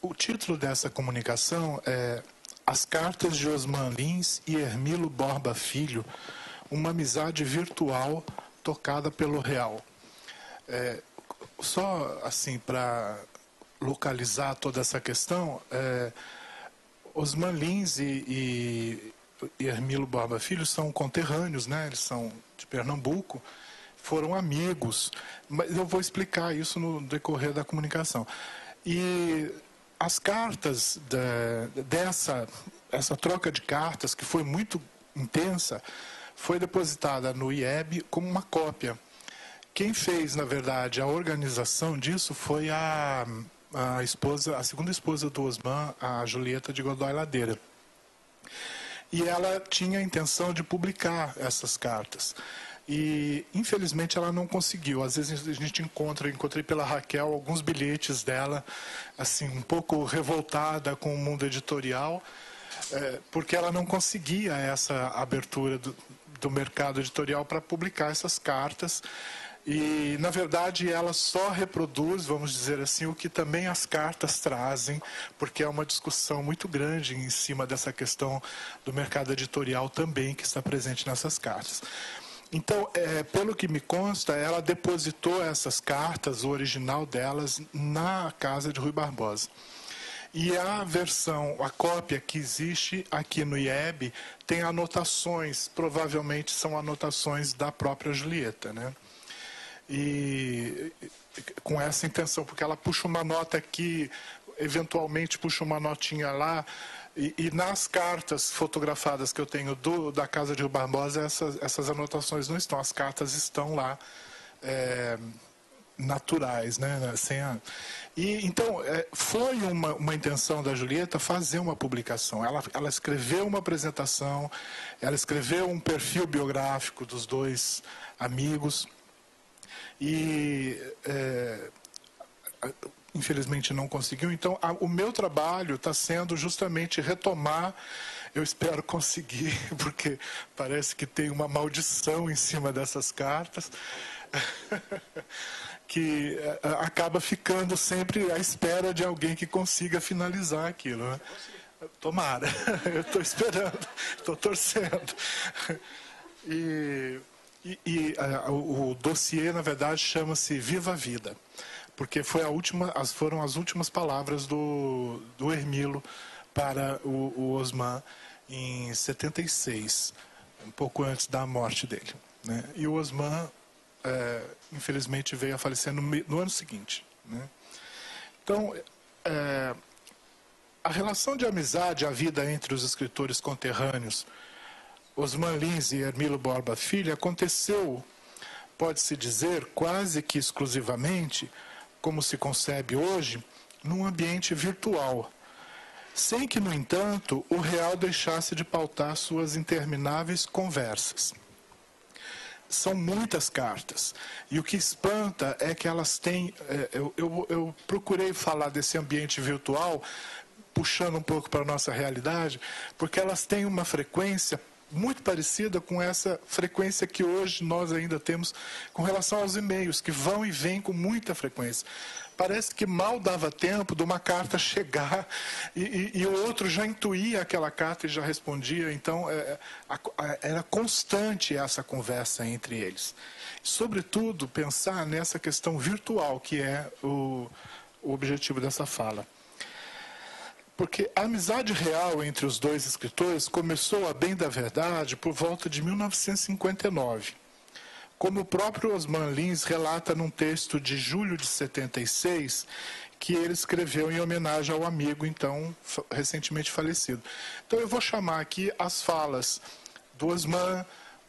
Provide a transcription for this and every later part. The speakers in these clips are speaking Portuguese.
O título dessa comunicação é As Cartas de Osman Lins e Hermilo Borba Filho, uma amizade virtual tocada pelo real. Só assim, para localizar toda essa questão, Osman Lins e Hermilo Borba Filho são conterrâneos, né? Eles são de Pernambuco, foram amigos, mas eu vou explicar isso no decorrer da comunicação. E as cartas essa troca de cartas, que foi muito intensa, foi depositada no IEB como uma cópia. Quem fez, na verdade, a organização disso foi a segunda esposa do Osman, a Julieta de Godoy Ladeira. E ela tinha a intenção de publicar essas cartas. E, infelizmente, ela não conseguiu. Às vezes a gente encontrei pela Raquel alguns bilhetes dela, assim, um pouco revoltada com o mundo editorial, porque ela não conseguia essa abertura do mercado editorial para publicar essas cartas. E, na verdade, ela só reproduz, vamos dizer assim, o que também as cartas trazem, porque é uma discussão muito grande em cima dessa questão do mercado editorial também, que está presente nessas cartas. Então, pelo que me consta, ela depositou essas cartas, o original delas, na casa de Rui Barbosa. E a cópia que existe aqui no IEB, tem anotações, provavelmente são anotações da própria Julieta, né? E com essa intenção, porque ela puxa uma nota aqui, eventualmente puxa uma notinha lá, e nas cartas fotografadas que eu tenho da casa de Rui Barbosa, essas anotações não estão, as cartas estão lá, naturais, né? Então, foi uma intenção da Julieta fazer uma publicação. Ela escreveu uma apresentação, ela escreveu um perfil biográfico dos dois amigos, e infelizmente não conseguiu. Então, o meu trabalho está sendo justamente retomar, eu espero conseguir, porque parece que tem uma maldição em cima dessas cartas, que acaba ficando sempre à espera de alguém que consiga finalizar aquilo, né? Tomara, eu estou esperando, estou torcendo. O dossiê, na verdade, chama-se Viva a Vida, porque foram as últimas palavras do Hermilo para o Osman em 76, um pouco antes da morte dele, né? E o Osman, infelizmente, veio a falecer no ano seguinte, né? Então, a relação de amizade, a vida entre os escritores conterrâneos Osman Lins e Hermilo Borba Filho aconteceu, pode-se dizer, quase que exclusivamente, como se concebe hoje, num ambiente virtual, sem que, no entanto, o real deixasse de pautar suas intermináveis conversas. São muitas cartas, e o que espanta é que elas têm... Eu procurei falar desse ambiente virtual, puxando um pouco para a nossa realidade, porque elas têm uma frequência muito parecida com essa frequência que hoje nós ainda temos com relação aos e-mails, que vão e vêm com muita frequência. Parece que mal dava tempo de uma carta chegar e o outro já intuía aquela carta e já respondia. Então, era constante essa conversa entre eles. Sobretudo, pensar nessa questão virtual, que é o objetivo dessa fala. Porque a amizade real entre os dois escritores começou, a bem da verdade, por volta de 1959. Como o próprio Osman Lins relata num texto de julho de 76, que ele escreveu em homenagem ao amigo, então, recentemente falecido. Então, eu vou chamar aqui as falas do Osman,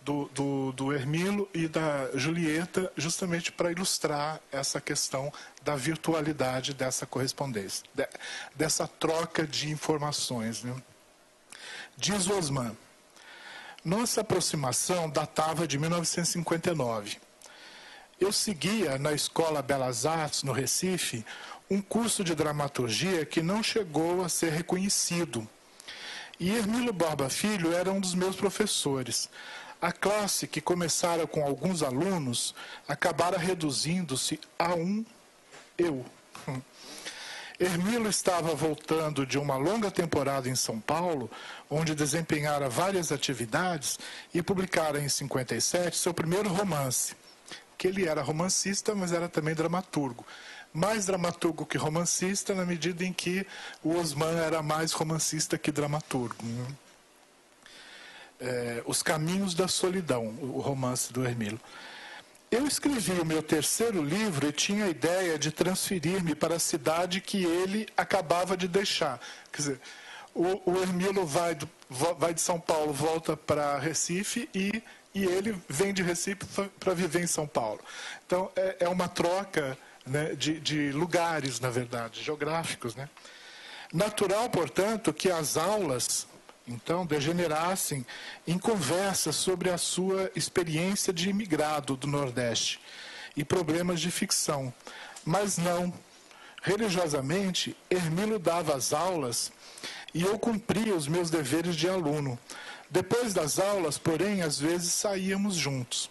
do Hermilo e da Julieta, justamente para ilustrar essa questão da virtualidade dessa correspondência, dessa troca de informações, né? Diz o Osman: nossa aproximação datava de 1959. Eu seguia na Escola Belas Artes, no Recife, um curso de dramaturgia que não chegou a ser reconhecido. E Hermilo Borba Filho era um dos meus professores. A classe, que começara com alguns alunos, acabara reduzindo-se a um eu. Hermilo estava voltando de uma longa temporada em São Paulo, onde desempenhara várias atividades e publicara em 57 seu primeiro romance, que ele era romancista, mas era também dramaturgo. Mais dramaturgo que romancista, na medida em que o Osman era mais romancista que dramaturgo. Os Caminhos da Solidão, o romance do Hermilo. Eu escrevi o meu terceiro livro e tinha a ideia de transferir-me para a cidade que ele acabava de deixar. Quer dizer, o Hermilo vai de São Paulo, volta para Recife e ele vem de Recife para viver em São Paulo. Então, é uma troca, né, de lugares, na verdade, geográficos. Né? Natural, portanto, que as aulas, então, degenerassem em conversas sobre a sua experiência de imigrado do Nordeste e problemas de ficção. Mas não. Religiosamente, Hermilo dava as aulas e eu cumpria os meus deveres de aluno. Depois das aulas, porém, às vezes saíamos juntos.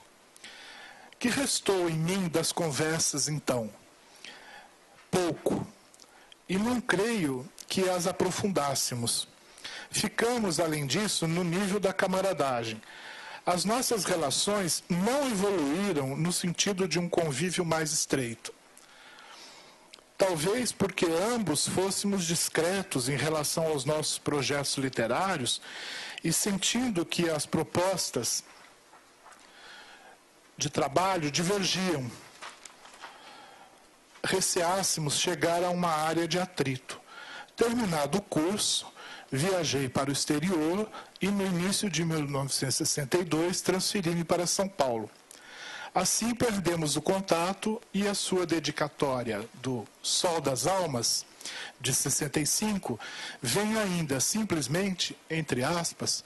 Que restou em mim das conversas, então? Pouco. E não creio que as aprofundássemos. Ficamos, além disso, no nível da camaradagem. As nossas relações não evoluíram no sentido de um convívio mais estreito. Talvez porque ambos fôssemos discretos em relação aos nossos projetos literários e sentindo que as propostas de trabalho divergiam, receássemos chegar a uma área de atrito. Terminado o curso, viajei para o exterior e no início de 1962 transferi-me para São Paulo. Assim perdemos o contato e a sua dedicatória do Sol das Almas, de 65, vem ainda simplesmente, entre aspas,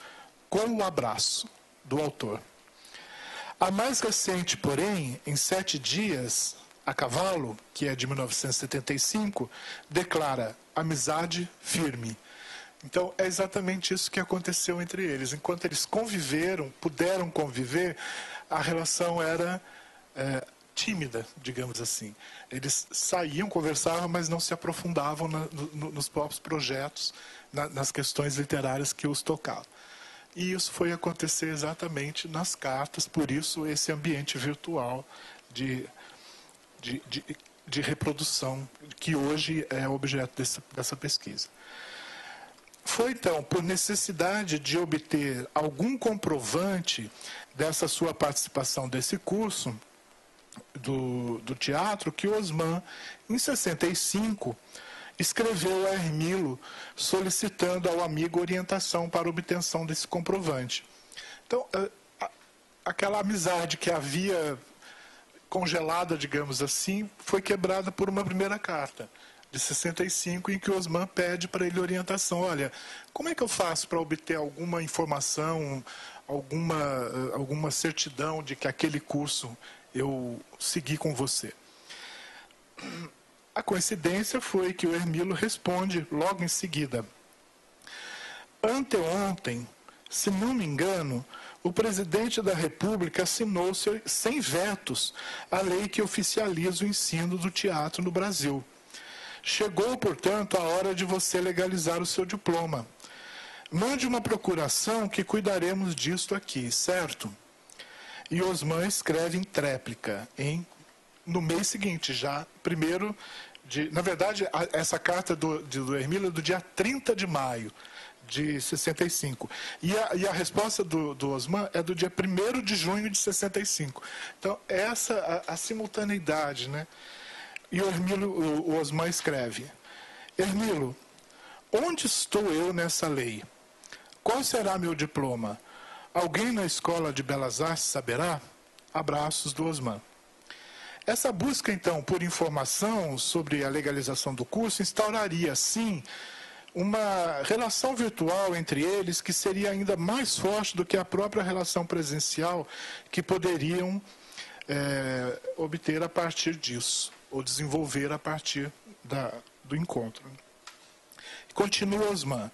com o abraço do autor. A mais recente, porém, em 7 dias, a cavalo, que é de 1975, declara amizade firme. Então, é exatamente isso que aconteceu entre eles. Enquanto eles conviveram, puderam conviver, a relação era tímida, digamos assim. Eles saíam, conversavam, mas não se aprofundavam nos próprios projetos, nas questões literárias que os tocavam. E isso foi acontecer exatamente nas cartas, por isso esse ambiente virtual de reprodução, que hoje é objeto dessa pesquisa. Foi, então, por necessidade de obter algum comprovante dessa sua participação desse curso do teatro que Osman, em 65, escreveu a Hermilo solicitando ao amigo orientação para obtenção desse comprovante. Então, aquela amizade que havia congelada, digamos assim, foi quebrada por uma primeira carta de 65, em que o Osman pede para ele orientação. Olha, como é que eu faço para obter alguma informação, alguma certidão de que aquele curso eu segui com você? A coincidência foi que o Hermilo responde logo em seguida. Anteontem, se não me engano, o presidente da República assinou sem vetos a lei que oficializa o ensino do teatro no Brasil. Chegou, portanto, a hora de você legalizar o seu diploma. Mande uma procuração que cuidaremos disto aqui, certo? E Osman escreve em tréplica, no mês seguinte, já, primeiro na verdade, essa carta do Hermilo é do dia 30 de maio de 65. E a resposta do Osman é do dia 1º de junho de 65. Então, essa a simultaneidade, né? E o Osman escreve: Hermilo, onde estou eu nessa lei? Qual será meu diploma? Alguém na Escola de Belas Artes saberá? Abraços do Osman. Essa busca, então, por informação sobre a legalização do curso instauraria, sim, uma relação virtual entre eles que seria ainda mais forte do que a própria relação presencial que poderiam obter a partir disso, ou desenvolver a partir do encontro. Continua Osman,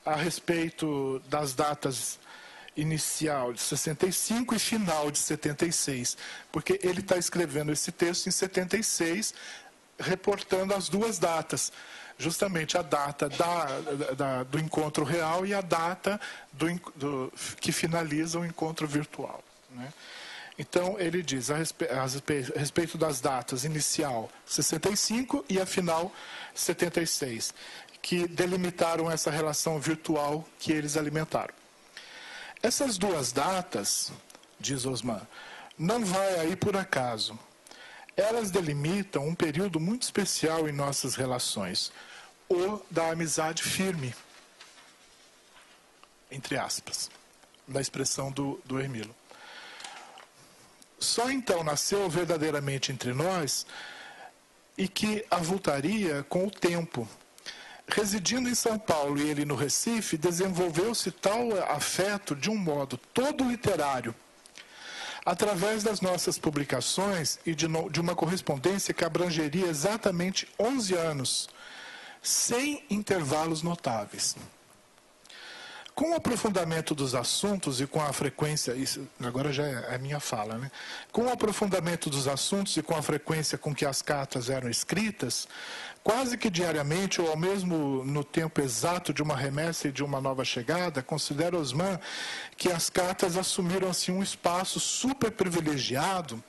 a respeito das datas inicial de 65 e final de 76, porque ele está escrevendo esse texto em 76, reportando as duas datas, justamente a data do encontro real e a data que finaliza o encontro virtual, né? Então, ele diz a respeito das datas inicial 65 e a final 76, que delimitaram essa relação virtual que eles alimentaram. Essas duas datas, diz Osman, não vai aí por acaso. Elas delimitam um período muito especial em nossas relações, o da amizade firme, entre aspas, da expressão do Hermilo. Só então nasceu verdadeiramente entre nós e que avultaria com o tempo. Residindo em São Paulo e ele no Recife, desenvolveu-se tal afeto de um modo todo literário, através das nossas publicações e de uma correspondência que abrangeria exatamente 11 anos, sem intervalos notáveis. Com o aprofundamento dos assuntos e com a frequência, isso agora já é a minha fala, né? Com o aprofundamento dos assuntos e com a frequência com que as cartas eram escritas, quase que diariamente ou ao mesmo no tempo exato de uma remessa e de uma nova chegada, considera Osman que as cartas assumiram assim um espaço super privilegiado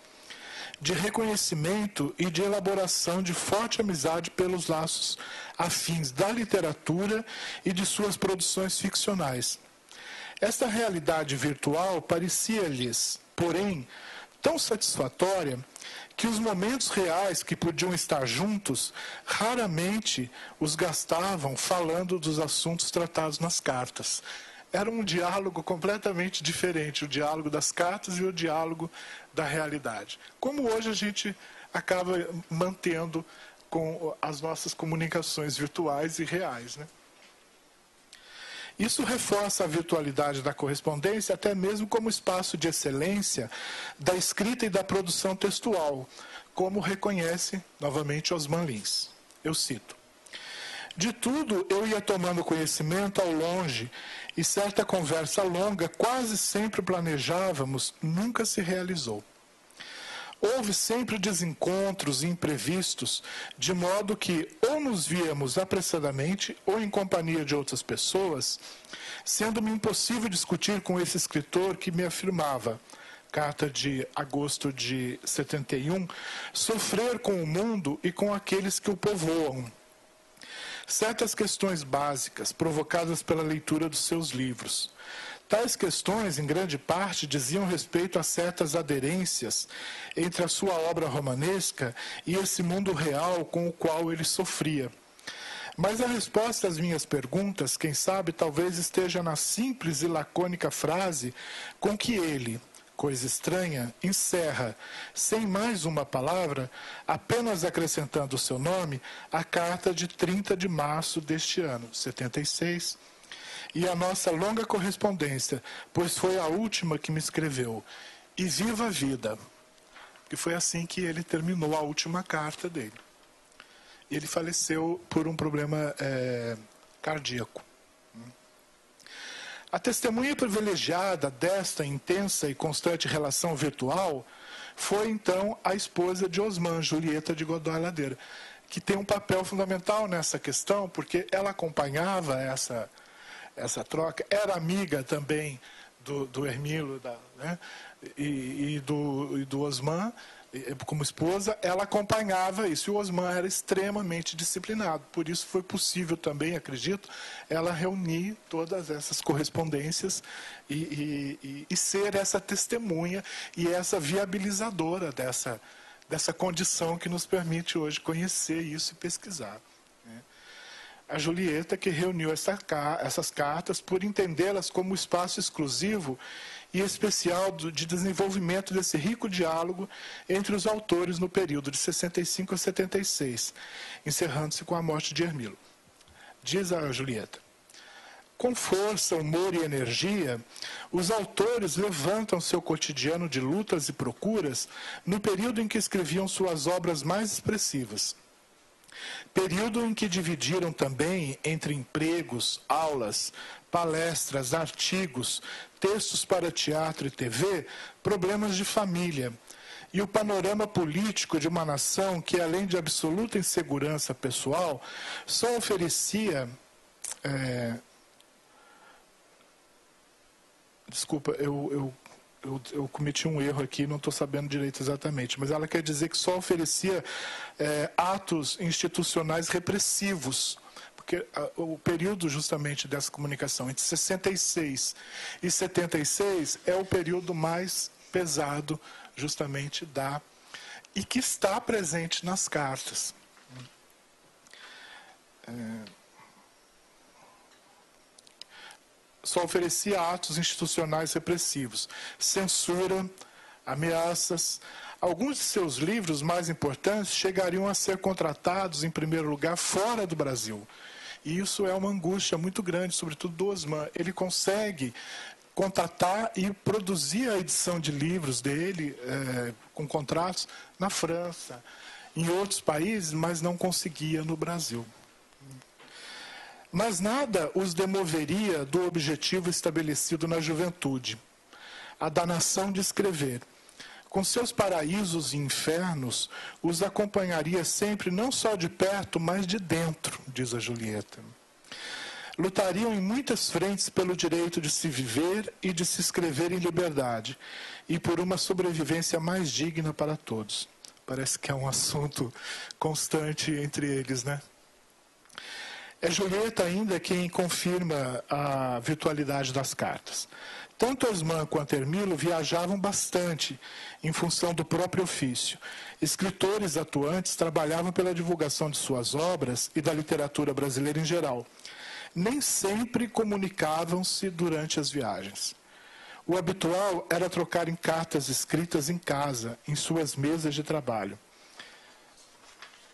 de reconhecimento e de elaboração de forte amizade pelos laços afins da literatura e de suas produções ficcionais. Esta realidade virtual parecia-lhes, porém, tão satisfatória que os momentos reais que podiam estar juntos raramente os gastavam falando dos assuntos tratados nas cartas. Era um diálogo completamente diferente, o diálogo das cartas e o diálogo da realidade. Como hoje a gente acaba mantendo com as nossas comunicações virtuais e reais, né? Isso reforça a virtualidade da correspondência até mesmo como espaço de excelência da escrita e da produção textual, como reconhece novamente Osman Lins. Eu cito: de tudo eu ia tomando conhecimento ao longe e certa conversa longa, quase sempre planejávamos, nunca se realizou. Houve sempre desencontros e imprevistos, de modo que ou nos víamos apressadamente ou em companhia de outras pessoas, sendo-me impossível discutir com esse escritor que me afirmava, carta de agosto de 71, sofrer com o mundo e com aqueles que o povoam. Certas questões básicas provocadas pela leitura dos seus livros. Tais questões, em grande parte, diziam respeito a certas aderências entre a sua obra romanesca e esse mundo real com o qual ele sofria. Mas a resposta às minhas perguntas, quem sabe, talvez esteja na simples e lacônica frase com que ele, coisa estranha, encerra, sem mais uma palavra, apenas acrescentando o seu nome, a carta de 30 de março deste ano, 76, e a nossa longa correspondência, pois foi a última que me escreveu. E viva a vida. Que foi assim que ele terminou a última carta dele. Ele faleceu por um problema cardíaco. A testemunha privilegiada desta intensa e constante relação virtual foi, então, a esposa de Osman, Julieta de Godoy Ladeira, que tem um papel fundamental nessa questão, porque ela acompanhava essa troca, era amiga também do Hermilo, né, e do Osman, como esposa, ela acompanhava isso, e o Osman era extremamente disciplinado, por isso foi possível também, acredito, ela reunir todas essas correspondências e ser essa testemunha e essa viabilizadora dessa condição que nos permite hoje conhecer isso e pesquisar. A Julieta, que reuniu essas cartas por entendê-las como espaço exclusivo e especial de desenvolvimento desse rico diálogo entre os autores no período de 65 a 76, encerrando-se com a morte de Hermilo. Diz a Julieta: com força, humor e energia, os autores levantam seu cotidiano de lutas e procuras no período em que escreviam suas obras mais expressivas. Período em que dividiram também entre empregos, aulas, palestras, artigos, textos para teatro e TV, problemas de família, e o panorama político de uma nação que, além de absoluta insegurança pessoal, só oferecia... Desculpa, eu cometi um erro aqui, não estou sabendo direito exatamente, mas ela quer dizer que só oferecia atos institucionais repressivos, porque o período justamente dessa comunicação entre 66 e 76 é o período mais pesado justamente e que está presente nas cartas. Só oferecia atos institucionais repressivos, censura, ameaças. Alguns de seus livros mais importantes chegariam a ser contratados, em primeiro lugar, fora do Brasil. E isso é uma angústia muito grande, sobretudo do Osman. Ele consegue contatar e produzir a edição de livros dele, com contratos, na França, em outros países, mas não conseguia no Brasil. Mas nada os demoveria do objetivo estabelecido na juventude, a da nação de escrever. Com seus paraísos e infernos, os acompanharia sempre não só de perto, mas de dentro, diz a Julieta. Lutariam em muitas frentes pelo direito de se viver e de se escrever em liberdade, e por uma sobrevivência mais digna para todos. Parece que é um assunto constante entre eles, né? É Julieta ainda quem confirma a virtualidade das cartas. Tanto Osman quanto Hermilo viajavam bastante, em função do próprio ofício. Escritores atuantes trabalhavam pela divulgação de suas obras e da literatura brasileira em geral. Nem sempre comunicavam-se durante as viagens. O habitual era trocarem cartas escritas em casa, em suas mesas de trabalho.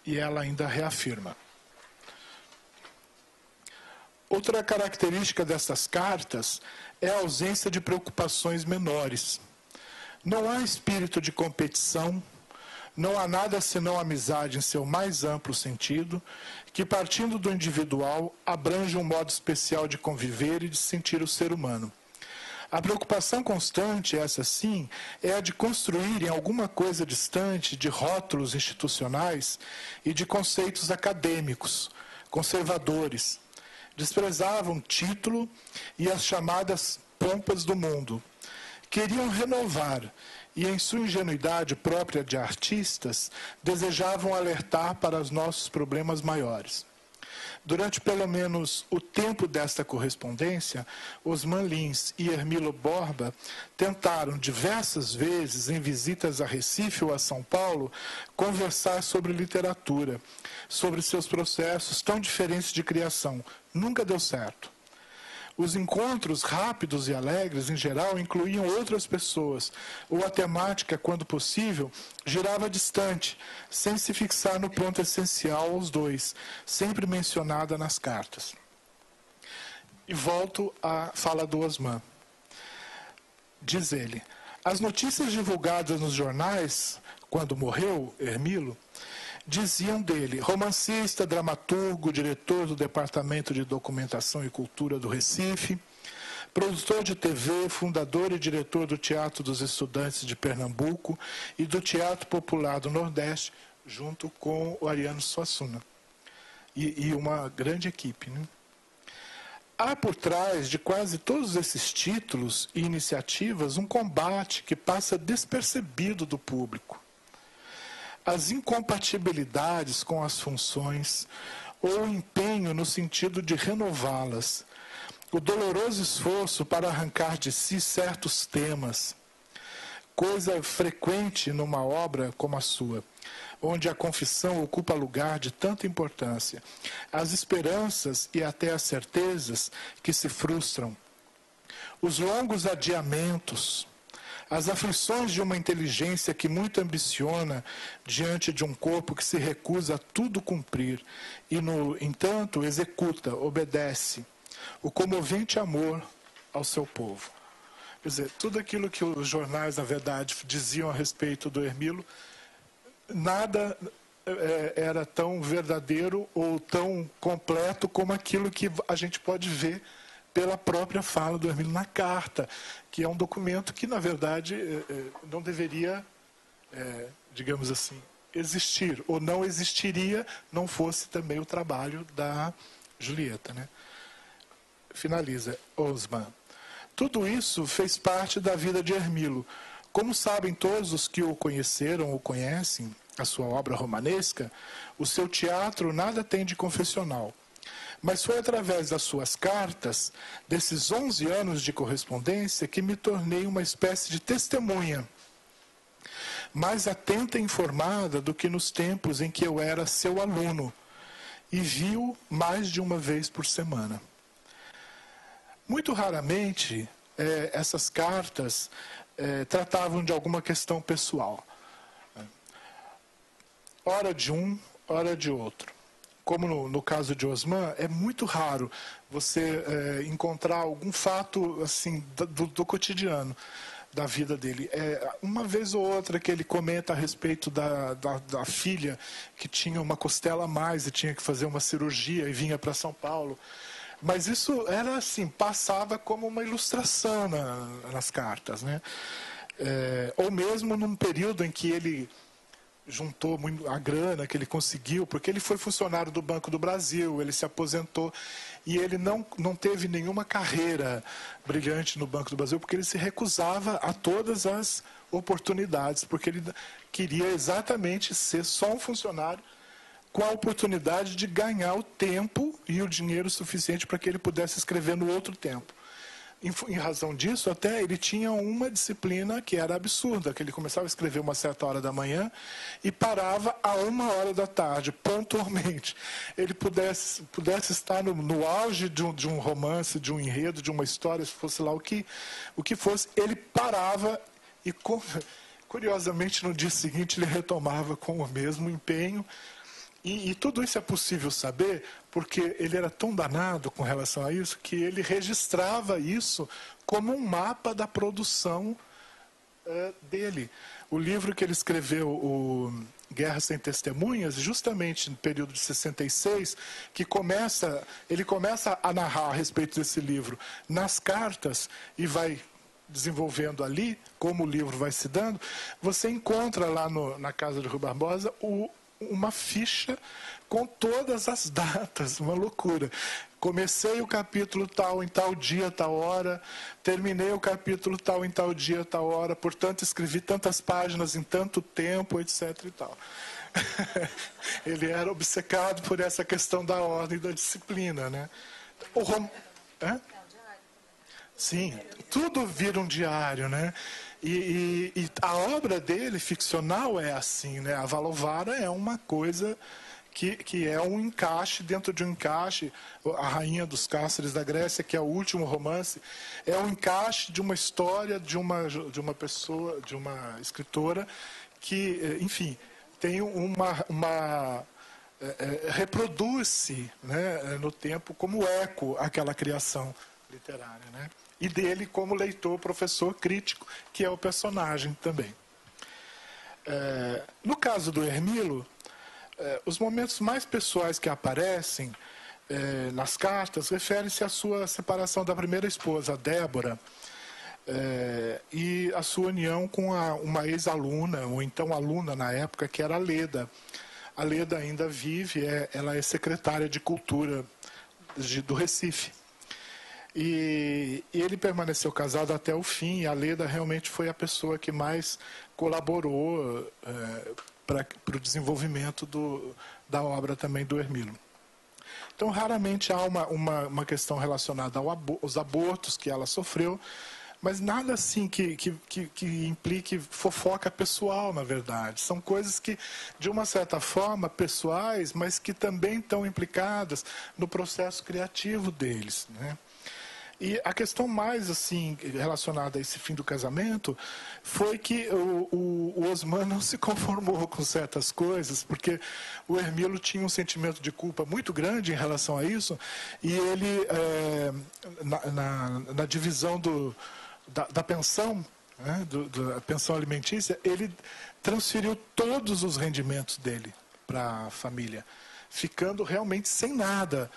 E ela ainda reafirma. Outra característica dessas cartas é a ausência de preocupações menores. Não há espírito de competição, não há nada senão amizade em seu mais amplo sentido, que, partindo do individual, abrange um modo especial de conviver e de sentir o ser humano. A preocupação constante, essa sim, é a de construir em alguma coisa distante de rótulos institucionais e de conceitos acadêmicos, conservadores. Desprezavam título e as chamadas pompas do mundo. Queriam renovar e, em sua ingenuidade própria de artistas, desejavam alertar para os nossos problemas maiores. Durante pelo menos o tempo desta correspondência, Osman Lins e Hermilo Borba tentaram diversas vezes, em visitas a Recife ou a São Paulo, conversar sobre literatura, sobre seus processos tão diferentes de criação. Nunca deu certo. Os encontros rápidos e alegres, em geral, incluíam outras pessoas, ou a temática, quando possível, girava distante, sem se fixar no ponto essencial aos dois, sempre mencionada nas cartas. E volto à fala do Osman. Diz ele, as notícias divulgadas nos jornais, quando morreu Hermilo, diziam dele, romancista, dramaturgo, diretor do Departamento de Documentação e Cultura do Recife, produtor de TV, fundador e diretor do Teatro dos Estudantes de Pernambuco e do Teatro Popular do Nordeste, junto com o Ariano Suassuna. E uma grande equipe, né? Há por trás de quase todos esses títulos e iniciativas um combate que passa despercebido do público. As incompatibilidades com as funções ou o empenho no sentido de renová-las, o doloroso esforço para arrancar de si certos temas, coisa frequente numa obra como a sua, onde a confissão ocupa lugar de tanta importância, as esperanças e até as certezas que se frustram, os longos adiamentos, as aflições de uma inteligência que muito ambiciona diante de um corpo que se recusa a tudo cumprir e, no entanto, executa, obedece o comovente amor ao seu povo. Quer dizer, tudo aquilo que os jornais, na verdade, diziam a respeito do Hermilo, nada era tão verdadeiro ou tão completo como aquilo que a gente pode ver pela própria fala do Hermilo na carta, que é um documento que, na verdade, não deveria digamos assim, existir, ou não existiria, não fosse também o trabalho da Julieta, né? Finaliza Osman. Tudo isso fez parte da vida de Hermilo. Como sabem todos os que o conheceram ou conhecem, a sua obra romanesca, o seu teatro nada tem de confessional. Mas foi através das suas cartas, desses 11 anos de correspondência, que me tornei uma espécie de testemunha, mais atenta e informada do que nos tempos em que eu era seu aluno, e vi-o mais de uma vez por semana. Muito raramente, essas cartas tratavam de alguma questão pessoal. Ora de um, ora de outro. Como no caso de Osman, é muito raro você encontrar algum fato assim do cotidiano da vida dele. Uma vez ou outra que ele comenta a respeito da filha que tinha uma costela a mais e tinha que fazer uma cirurgia e vinha para São Paulo. Mas isso era assim, passava como uma ilustração nas cartas, né? Ou mesmo num período em que ele juntou a grana que ele conseguiu, porque ele foi funcionário do Banco do Brasil, ele se aposentou e ele não teve nenhuma carreira brilhante no Banco do Brasil, porque ele se recusava a todas as oportunidades, porque ele queria exatamente ser só um funcionário com a oportunidade de ganhar o tempo e o dinheiro suficiente para que ele pudesse escrever no outro tempo. Em razão disso, até ele tinha uma disciplina que era absurda, que ele começava a escrever uma certa hora da manhã e parava a 1h da tarde, pontualmente. Ele pudesse estar no auge de um romance, de um enredo, de uma história, se fosse lá o que fosse, ele parava e, curiosamente, no dia seguinte ele retomava com o mesmo empenho. E tudo isso é possível saber porque ele era tão danado com relação a isso que ele registrava isso como um mapa da produção dele. O livro que ele escreveu, o Guerra Sem Testemunhas, justamente no período de 66, ele começa a narrar a respeito desse livro nas cartas e vai desenvolvendo ali, como o livro vai se dando, você encontra lá na casa de Rui Barbosa uma ficha com todas as datas, uma loucura. Comecei o capítulo tal em tal dia, tal hora, terminei o capítulo tal em tal dia, tal hora, portanto escrevi tantas páginas em tanto tempo, etc. e tal. Ele era obcecado por essa questão da ordem e da disciplina, né? Sim, tudo vira um diário, né? E a obra dele, ficcional, é assim, né? A Valovara é uma coisa que é um encaixe dentro de um encaixe. A Rainha dos Cáceres da Grécia, que é o último romance, é um encaixe de uma história de uma pessoa, de uma escritora que, enfim, tem reproduz-se, né, no tempo como eco aquela criação literária, né? E dele como leitor, professor, crítico, que é o personagem também. No caso do Hermilo, os momentos mais pessoais que aparecem nas cartas referem-se à sua separação da primeira esposa, Débora, e a sua união com uma ex-aluna, ou então aluna na época, que era a Leda. A Leda ainda vive, ela é secretária de Cultura do Recife. E ele permaneceu casado até o fim, e a Leda realmente foi a pessoa que mais colaborou para o desenvolvimento da obra também do Hermilo. Então, raramente há uma questão relacionada aos abortos que ela sofreu, mas nada assim que implique fofoca pessoal, na verdade. São coisas que, de uma certa forma, pessoais, mas que também estão implicadas no processo criativo deles, né? E a questão mais assim relacionada a esse fim do casamento foi que o Osman não se conformou com certas coisas, porque o Hermilo tinha um sentimento de culpa muito grande em relação a isso, e ele, na divisão da pensão, né, da pensão alimentícia, ele transferiu todos os rendimentos dele para a família, ficando realmente sem nada.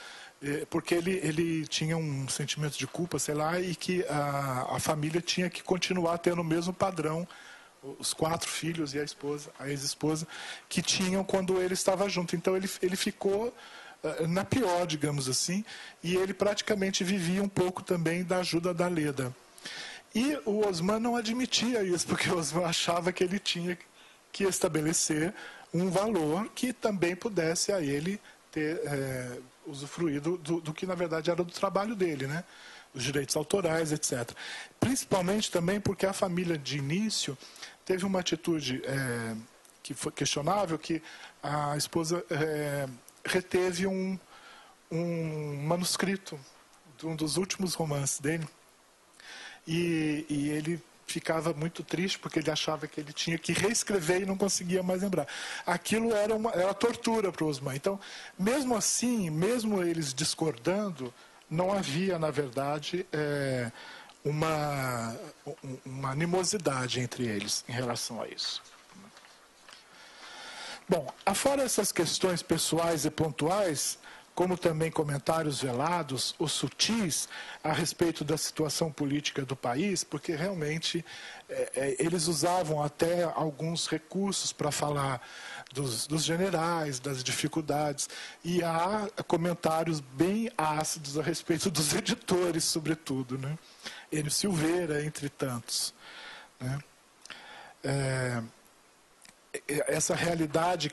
Porque ele tinha um sentimento de culpa, sei lá, e que a família tinha que continuar tendo o mesmo padrão os 4 filhos e a esposa, a ex-esposa, que tinham quando ele estava junto. Então ele ficou na pior, digamos assim, e ele praticamente vivia um pouco também da ajuda da Leda. E o Osman não admitia isso, porque o Osman achava que ele tinha que estabelecer um valor que também pudesse a ele ter usufruído do que, na verdade, era do trabalho dele, né? Os direitos autorais, etc. Principalmente também porque a família, de início, teve uma atitude que foi questionável, que a esposa reteve um manuscrito de um dos últimos romances dele, e ele ficava muito triste porque ele achava que ele tinha que reescrever e não conseguia mais lembrar. Aquilo era tortura para o Osman. Então, mesmo assim, mesmo eles discordando, não havia, na verdade, uma animosidade entre eles em relação a isso. Bom, afora essas questões pessoais e pontuais, como também comentários velados ou sutis a respeito da situação política do país, porque realmente eles usavam até alguns recursos para falar dos generais, das dificuldades, e há comentários bem ácidos a respeito dos editores, sobretudo, né? Enio Silveira, entre tantos, né? Essa realidade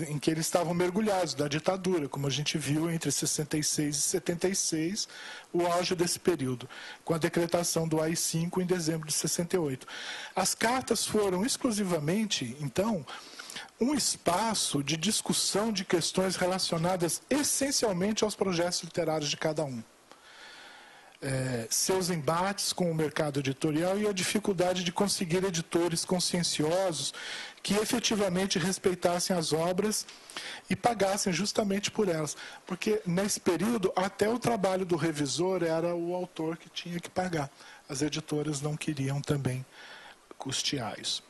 em que eles estavam mergulhados, da ditadura, como a gente viu entre 66 e 76, o auge desse período, com a decretação do AI-5 em dezembro de 68. As cartas foram exclusivamente, então, um espaço de discussão de questões relacionadas essencialmente aos projetos literários de cada um. Seus embates com o mercado editorial e a dificuldade de conseguir editores conscienciosos que efetivamente respeitassem as obras e pagassem justamente por elas. Porque, nesse período, até o trabalho do revisor era o autor que tinha que pagar. As editoras não queriam também custear isso.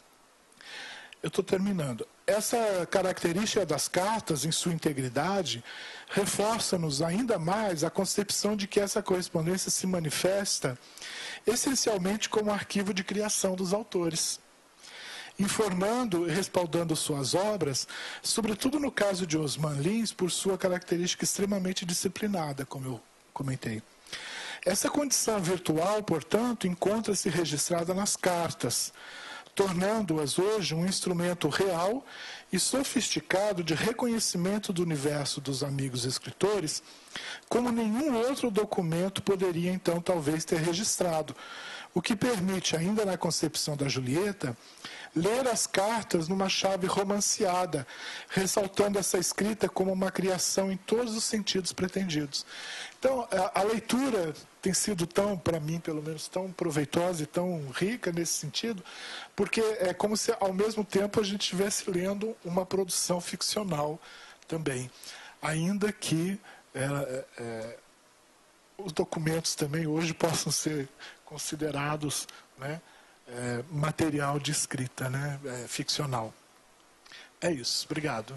Eu estou terminando. Essa característica das cartas, em sua integridade, reforça-nos ainda mais a concepção de que essa correspondência se manifesta essencialmente como arquivo de criação dos autores, informando e respaldando suas obras, sobretudo no caso de Osman Lins, por sua característica extremamente disciplinada, como eu comentei. Essa condição virtual, portanto, encontra-se registrada nas cartas, tornando-as hoje um instrumento real e sofisticado de reconhecimento do universo dos amigos escritores, como nenhum outro documento poderia, então, talvez ter registrado, o que permite, ainda na concepção da Julieta, ler as cartas numa chave romanceada, ressaltando essa escrita como uma criação em todos os sentidos pretendidos. Então, a leitura tem sido tão, para mim, pelo menos, tão proveitosa e tão rica nesse sentido, porque é como se, ao mesmo tempo, a gente estivesse lendo uma produção ficcional também, ainda que os documentos também hoje possam ser considerados, né, material de escrita, né, ficcional. É isso. Obrigado.